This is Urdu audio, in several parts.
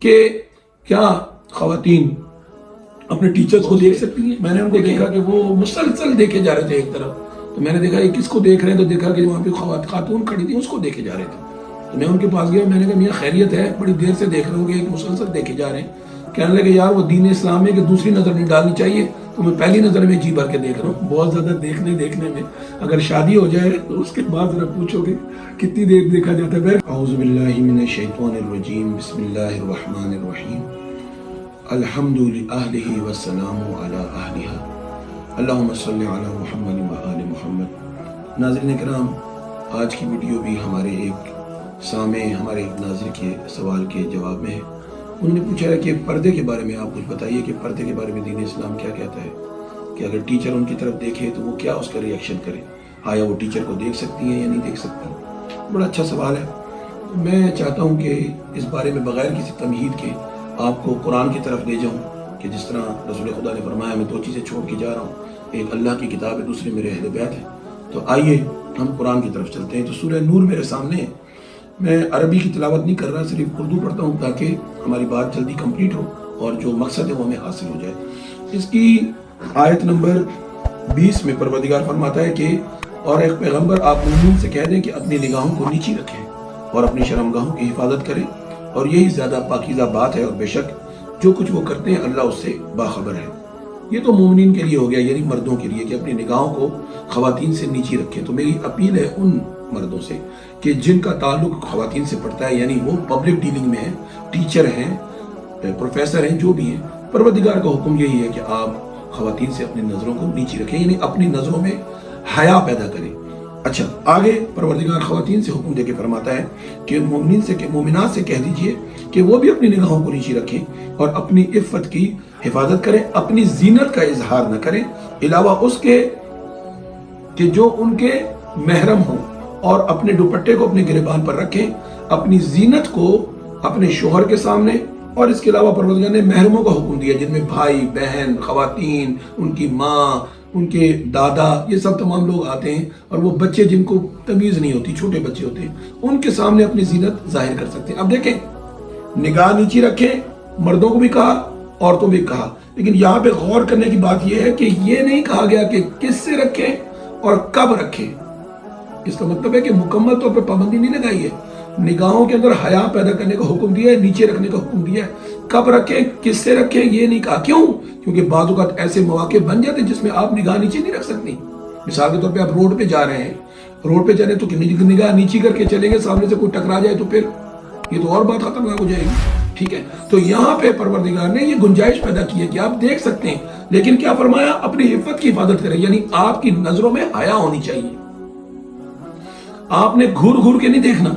کہ کیا خواتین اپنے ٹیچرز کو دیکھ سکتی ہیں؟ میں نے ان کو دیکھا کہ وہ مسلسل دیکھے جا رہے تھے ایک طرف، تو میں نے دیکھا یہ کس کو دیکھ رہے ہیں، تو دیکھا کہ وہاں پہ خاتون کھڑی تھی اس کو دیکھے جا رہے تھے. تو میں ان کے پاس گیا، میں نے کہا میاں خیریت ہے، بڑی دیر سے دیکھ رہے ہوں گے، ایک مسلسل دیکھے جا رہے ہیں. کہنے لگے یار وہ دین اسلام ہے کہ دوسری نظر نہیں ڈالنی چاہیے، تو میں پہلی نظر میں جی بھر کے دیکھ رہا ہوں. بہت زیادہ دیکھنے میں اگر شادی ہو جائے تو اس کے بعد ذرا پوچھو گے کتنی دیر دیکھا جاتا ہے. اعوذ باللہ من الشیطان الرجیم، بسم اللہ الرحمن الرحیم، الحمد للہ والسلام علی اہلہا، اللہم صلی علی محمد وآل محمد. ناظرین کرام، آج کی ویڈیو بھی ہمارے ایک ناظر کے سوال کے جواب میں ہے. انہوں نے پوچھا ہے کہ پردے کے بارے میں آپ کچھ بتائیے کہ پردے کے بارے میں دین اسلام کیا کہتا ہے، کہ اگر ٹیچر ان کی طرف دیکھے تو وہ کیا اس کا ریئیکشن کرے، آیا وہ ٹیچر کو دیکھ سکتی ہیں یا نہیں دیکھ سکتی. بڑا اچھا سوال ہے. میں چاہتا ہوں کہ اس بارے میں بغیر کسی تمہید کے آپ کو قرآن کی طرف لے جاؤں، کہ جس طرح رسول خدا نے فرمایا میں 2 چیزیں چھوڑ کے جا رہا ہوں، ایک اللہ کی کتاب ہے، دوسری میرے اہل بیت ہے. تو آئیے ہم قرآن کی طرف چلتے ہیں. تو سورہ نور میرے سامنے ہے. میں عربی کی تلاوت نہیں کر رہا، صرف اردو پڑھتا ہوں تاکہ ہماری بات جلدی کمپلیٹ ہو اور جو مقصد ہے وہ ہمیں حاصل ہو جائے. اس کی آیت نمبر 20 میں پروردگار فرماتا ہے کہ اور ایک پیغمبر آپ مومنین سے کہہ دیں کہ اپنی نگاہوں کو نیچی رکھیں اور اپنی شرمگاہوں کی حفاظت کریں، اور یہی زیادہ پاکیزہ بات ہے، اور بے شک جو کچھ وہ کرتے ہیں اللہ اس سے باخبر ہے. یہ تو مومنین کے لیے ہو گیا، یعنی مردوں کے لیے، کہ اپنی نگاہوں کو خواتین سے نیچی رکھیں. تو میری اپیل ہے ان مردوں سے کہ جن کا تعلق خواتین سے پڑتا ہے، یعنی وہ پبلک ڈیلنگ میں ہیں، ٹیچر ہیں، پروفیسر ہیں، جو بھی ہیں، پروردگار کا حکم یہی ہے کہ آپ خواتین سے اپنی نظروں کو نیچی رکھیں، یعنی اپنی نظروں میں حیا پیدا کریں. اچھا، آگے پروردگار خواتین سے حکم دے کے فرماتا ہے کہ مومنات سے کہہ دیجئے کہ وہ بھی اپنی نگاہوں کو نیچی رکھیں اور اپنی عفت کی حفاظت کریں، اپنی زینت کا اظہار نہ کریں علاوہ اس کے کہ جو ان کے محرم ہوں، اور اپنے دوپٹے کو اپنے گریبان پر رکھیں، اپنی زینت کو اپنے شوہر کے سامنے. اور اس کے علاوہ پروردگار نے محرموں کا حکم دیا، جن میں بھائی، بہن، خواتین، ان کی ماں، ان کے دادا، یہ سب تمام لوگ آتے ہیں، اور وہ بچے جن کو تمیز نہیں ہوتی، چھوٹے بچے ہوتے ہیں، ان کے سامنے اپنی زینت ظاہر کر سکتے ہیں. اب دیکھیں، نگاہ نیچی رکھیں، مردوں کو بھی کہا، عورتوں بھی کہا. لیکن یہاں پہ غور کرنے کی بات یہ ہے کہ یہ نہیں کہا گیا کہ کس سے رکھیں اور کب رکھیں. اس کا مطلب ہے کہ مکمل طور پہ پابندی نہیں لگائی ہے. نگاہوں کے اندر حیا پیدا کرنے کا حکم دیا ہے، نیچے رکھنے کا حکم دیا ہے. کب رکھیں، کس سے رکھیں، یہ نہیں کہا. کیوں؟ کیونکہ بعض اوقات ایسے مواقع بن جاتے ہیں جس میں آپ نگاہ نیچے نہیں رکھ سکتی. مثال کے طور پہ آپ روڈ پہ جا رہے ہیں، روڈ پہ چلے تو نگاہ نیچی کر کے چلیں گے، سامنے سے کوئی ٹکرا جائے تو پھر یہ تو اور بات خطرناک ہو جائے گی. ٹھیک ہے، تو یہاں پہ پروردگار نے یہ گنجائش پیدا کی ہے کہ آپ دیکھ سکتے ہیں، لیکن کیا فرمایا؟ اپنی عفت کی حفاظت کریں، یعنی آپ کی نظروں میں حیا ہونی چاہیے. آپ نے گھور کے نہیں دیکھنا،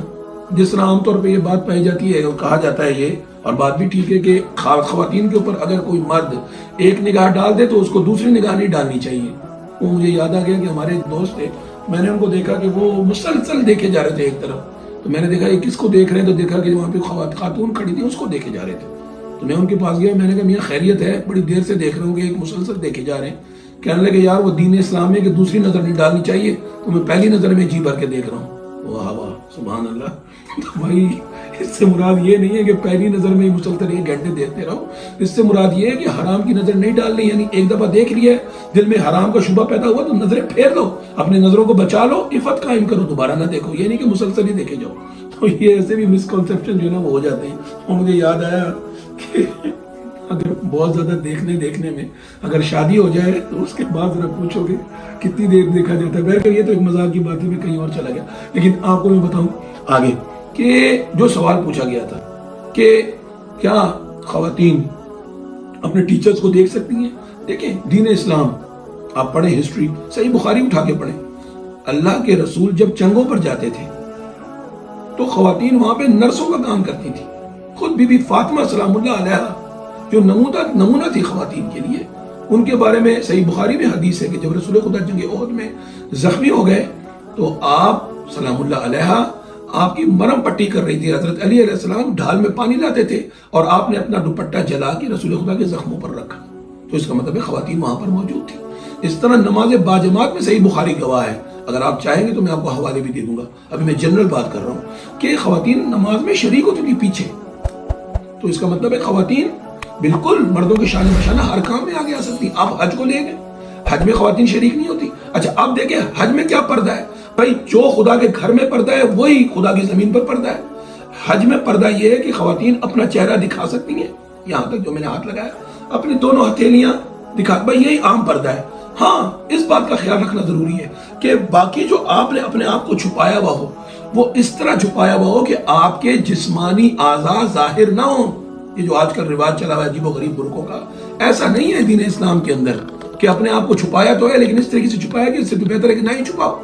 جس طرح عام طور پہ یہ بات پائی جاتی ہے اور کہا جاتا ہے یہ، اور بات بھی ٹھیک ہے کہ خواتین کے اوپر اگر کوئی مرد ایک نگاہ ڈال دے تو اس کو دوسری نگاہ نہیں ڈالنی چاہیے. وہ مجھے یاد آ گیا کہ ہمارے ایک دوست تھے، میں نے ان کو دیکھا کہ وہ مسلسل دیکھے جا رہے تھے ایک طرف. تو میں نے دیکھا یہ کس کو دیکھ رہے ہیں، تو دیکھا کہ وہاں پہ خاتون کھڑی تھی اس کو دیکھے جا رہے تھے. تو میں ان کے پاس گیا، میں نے کہا میاں خیریت ہے، بڑی دیر سے دیکھ رہے ہوں گے، ایک مسلسل دیکھے جا رہے ہیں. کہنے لگے یار وہ دین اسلام ہے کہ دوسری نظر نہیں ڈالنی چاہیے، تو میں پہلی نظر میں جی بھر کے دیکھ رہا ہوں. واہ واہ، سبحان اللہ. تو بھائی اس سے مراد یہ نہیں ہے کہ پہلی نظر میں مسلسل 1 گھنٹے دیکھتے رہو. اس سے مراد یہ ہے کہ حرام کی نظر نہیں ڈالنی، یعنی ایک دفعہ دیکھ لیا ہے، دل میں حرام کا شبہ پیدا ہوا تو نظریں پھیر لو، اپنی نظروں کو بچا لو، عفت قائم کرو، دوبارہ نہ دیکھو. یہ نہیں کہ مسلسل ہی دیکھے جاؤ. تو یہ ایسے بھی مسکنسیپشن جو ہے نا وہ ہو جاتے ہیں. اور مجھے یاد آیا کہ اگر بہت زیادہ دیکھنے میں اگر شادی ہو جائے تو اس کے بعد ذرا پوچھو گے کتنی دیر دیکھا جاتا ہے. بہرکہ یہ تو ایک مذاق کی بات ہے، میں کہیں اور چلا گیا. لیکن آپ کو میں بتاؤں آگے کہ جو سوال پوچھا گیا تھا کہ کیا خواتین اپنے ٹیچرز کو دیکھ سکتی ہیں. دیکھیں، دین اسلام آپ پڑھیں، ہسٹری، صحیح بخاری اٹھا کے پڑھیں. اللہ کے رسول جب چنگوں پر جاتے تھے تو خواتین وہاں پہ نرسوں کا کام کرتی تھی. خود بی بی فاطمہ سلام اللہ علیہ جو نمونہ تھی خواتین کے لیے، ان کے بارے میں صحیح بخاری میں حدیث ہے کہ جب رسول خدا جنگ احد میں زخمی ہو گئے تو آپ سلام اللہ علیہ آپ کی مرہم پٹی کر رہی تھی. حضرت علی علیہ السلام ڈھال میں پانی لاتے تھے اور آپ نے اپنا دوپٹہ جلا کے رسول خدا کے زخموں پر رکھا. تو اس کا مطلب ہے خواتین وہاں پر موجود تھی. اس طرح نماز باجماعت میں صحیح بخاری گواہ ہے. اگر آپ چاہیں گے تو میں آپ کو حوالے بھی دے دوں گا. ابھی میں جنرل بات کر رہا ہوں کہ خواتین نماز میں شریک ہوتی تھی پیچھے. تو اس کا مطلب ہے خواتین بالکل مردوں کے شان بشانہ ہر کام میں آگے آ سکتی ہیں. آپ حج کو لے گئے, حج میں خواتین شریک نہیں ہوتی. اچھا اب دیکھیں حج میں کیا پردہ ہے بھائی, جو خدا کے گھر میں پردہ ہے وہی خدا کی زمین پر پردہ ہے. حج میں پردہ یہ ہے کہ خواتین اپنا چہرہ دکھا سکتی ہیں, یہاں تک جو میں نے ہاتھ لگایا اپنی دونوں ہتھیلیاں دکھا, بھائی یہی عام پردہ ہے. ہاں اس بات کا خیال رکھنا ضروری ہے کہ باقی جو آپ نے اپنے آپ کو چھپایا ہوا ہو وہ اس طرح چھپایا ہوا ہو کہ آپ کے جسمانی اعضاء ظاہر نہ ہوں. یہ جو آج کل رواج چلا ہوا ہے عجیب و غریب برقعوں کا, ایسا نہیں ہے دین اسلام کے اندر کہ اپنے آپ کو چھپایا تو ہے لیکن اس طریقے سے چھپایا کہ اس سے بہتر ہے کہ نہ ہی چھپاؤ.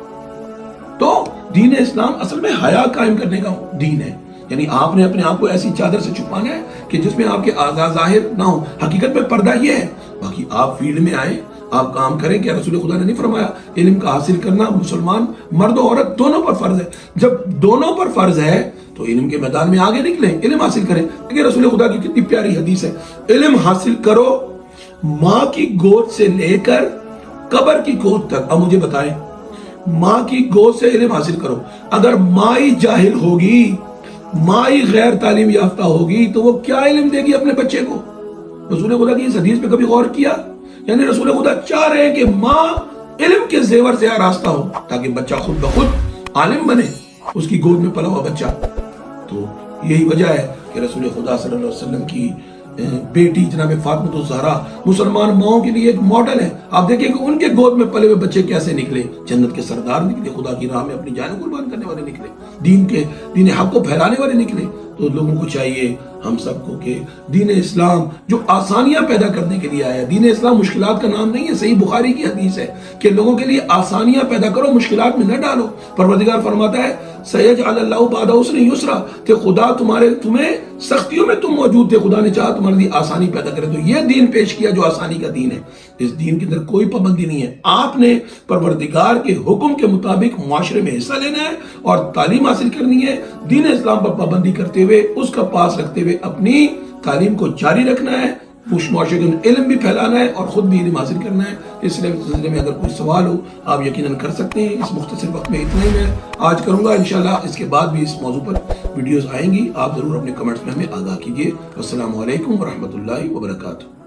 تو دین اسلام اصل میں حیا قائم کرنے کا دین ہے, یعنی آپ نے اپنے آپ کو ایسی چادر سے چھپانا ہے کہ جس میں آپ کے اعضاء ظاہر نہ ہوں. حقیقت میں پردہ یہ ہے. باقی آپ فیلڈ میں آئیں, آپ کام کریں, کہ رسول خدا نے نہیں فرمایا علم کا حاصل کرنا مسلمان مرد و عورت دونوں پر فرض ہے. جب دونوں پر فرض ہے تو علم کے میدان میں آگے نکلیں, علم حاصل کریں. کہ رسول خدا کی کتنی پیاری حدیث ہے, علم حاصل کرو ماں کی گود سے لے کر قبر کی گود تک. اب مجھے بتائیں, ماں کی گود سے علم حاصل کرو, اگر ماں ہی جاہل ہوگی, ماں ہی غیر تعلیم یافتہ ہوگی تو وہ کیا علم دے گی اپنے بچے کو؟ رسول خدا کی اس حدیث پہ کبھی غور کیا؟ یعنی رسول خدا چاہ رہے ہیں کہ ماں علم کے زیور سے آراستہ ہو تاکہ بچہ خود بخود عالم بنے, اس کی گود میں پلا ہوا بچہ. تو یہی وجہ ہے کہ رسول خدا صلی اللہ علیہ وسلم کی بیٹی جناب فاطمہ الزہرا مسلمان ماؤں کے لیے ایک ماڈل ہے. آپ دیکھیں کہ ان کے گود میں پلے ہوئے بچے کیسے نکلے, جنت کے سردار نکلے, خدا کی راہ میں اپنی جان قربان کرنے والے نکلے, دین حق کو پھیلانے والے نکلے. تو لوگوں کو چاہیے ہم سب کو کہ دین اسلام جو آسانیاں پیدا کرنے کے لیے آیا, دین اسلام مشکلات کا نام نہیں ہے. صحیح بخاری کی حدیث ہے کہ لوگوں کے لیے آسانیاں پیدا کرو, مشکلات میں نہ ڈالو. پروردگار فرماتا ہے سیجعل اللہ بعد عسر یسرا, کہ خدا تمہیں سختیوں میں تم موجود تھے, خدا نے چاہا تمہارے لیے آسانی پیدا کرے. تو یہ دین پیش کیا جو آسانی کا دین ہے. اس دین کے اندر کوئی پابندی نہیں ہے. آپ نے پروردگار کے حکم کے مطابق معاشرے میں حصہ لینا ہے اور تعلیم حاصل کرنی ہے. دین اسلام پر پابندی کرتے ہوئے, اس کا پاس رکھتے ہوئے اپنی تعلیم کو جاری رکھنا ہے, اس معاشرے کو علم بھی پھیلانا ہے اور خود بھی علم حاصل کرنا ہے. اس سلسلے میں اگر کوئی سوال ہو آپ یقیناً کر سکتے ہیں. اس مختصر وقت میں اتنا ہی میں آج کروں گا. انشاءاللہ اس کے بعد بھی اس موضوع پر ویڈیوز آئیں گی, آپ ضرور اپنے کمنٹس میں ہمیں آگاہ کیجیے. السلام علیکم ورحمۃ اللہ وبرکاتہ.